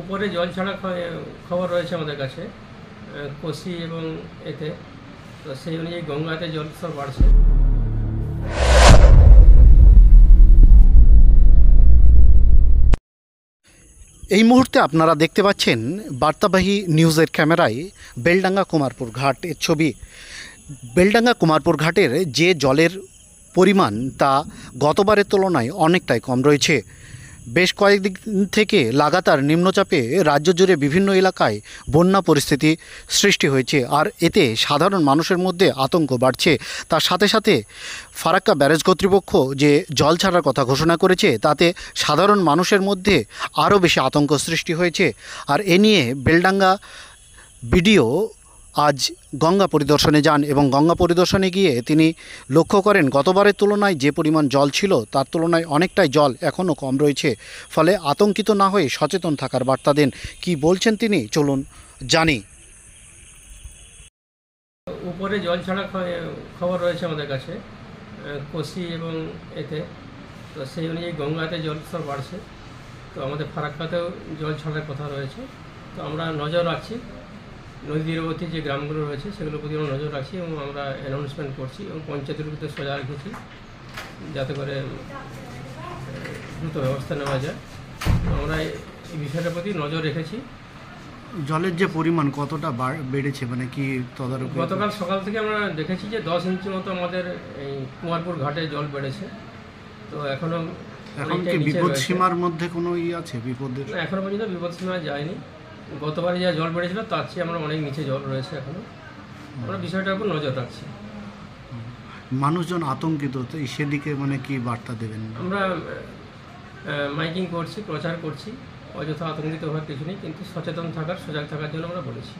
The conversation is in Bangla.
উপরে জল ছাড়া খবর রয়েছে আমাদের কাছে কোশি এবং এতে, তো সেই অনুযায়ী গঙ্গাতে জল স্তর বাড়ছে। এই মুহূর্তে আপনারা দেখতে পাচ্ছেন বার্তাবাহী নিউজের ক্যামেরায় বেলডাঙ্গা কুমারপুর ঘাট এর ছবি। বেলডাঙ্গা কুমারপুর ঘাটের যে জলের পরিমাণ তা গতবারের তুলনায় অনেকটাই কম রয়েছে। বেশ কয়েকদিন থেকে লাগাতার নিম্নচাপে রাজ্য জুড়ে বিভিন্ন এলাকায় বন্যা পরিস্থিতি সৃষ্টি হয়েছে, আর এতে সাধারণ মানুষের মধ্যে আতঙ্ক বাড়ছে। তার সাথে সাথে ফারাক্কা ব্যারেজ কর্তৃপক্ষ যে জল ছাড়ার কথা ঘোষণা করেছে তাতে সাধারণ মানুষের মধ্যে আরও বেশি আতঙ্ক সৃষ্টি হয়েছে। আর এ নিয়ে বেলডাঙ্গা বিডিও আজ গঙ্গা পরিদর্শনে যান এবং গঙ্গা পরিদর্শনে গিয়ে তিনি লক্ষ্য করেন গতবারের তুলনায় যে পরিমাণ জল ছিল তার তুলনায় অনেকটাই জল এখনও কম রয়েছে। ফলে আতঙ্কিত না হয়ে সচেতন থাকার বার্তা দেন। কি বলছেন তিনি চলুন জানি। উপরে জল ছাড়া খবর রয়েছে আমাদের কাছে কোশি এবং এতে, তো সেই অনুযায়ী গঙ্গাতে জল স্তর বাড়ছে। তো আমাদের ফারাক্কাতেও জল ছাড়ার কথা রয়েছে। তো আমরা নজর রাখছি, নদী তীরবর্তী যে গ্রামগুলো রয়েছে সেগুলোর প্রতি আমরা নজর রাখছি এবং আমরা অ্যানাউন্সমেন্ট করছি এবং পঞ্চায়েতগুলোতে সোজা রেখেছি যাতে করে দ্রুত ব্যবস্থা নেওয়া যায়। আমরা এই বিষয়টার প্রতি নজর রেখেছি। জলের যে পরিমাণ কতটা বেড়েছে, মানে কি তদারকি? গতকাল সকাল থেকে আমরা দেখেছি যে 10 ইঞ্চি মতো আমাদের এই কুমারপুর ঘাটে জল বেড়েছে। তো এখন কি বিপদ সীমার মধ্যে কোনো আছে বিপদের? এখনো পর্যন্ত বিপদ সীমা যায়নি। গতবারে যা জল বেড়েছিল তার চেয়ে আমরা অনেক নিচে জল রয়েছে এখনো। আমরা বিষয়টার উপর নজর রাখছি। মানুষজন আতঙ্কিত, তো সেদিকে মানে কি বার্তা দেবেন? আমরা মাইকিং করছি, প্রচার করছি, অযথা আতঙ্কিত হওয়ার কিছু নেই, কিন্তু সচেতন থাকার, সজাগ থাকার জন্য আমরা বলেছি।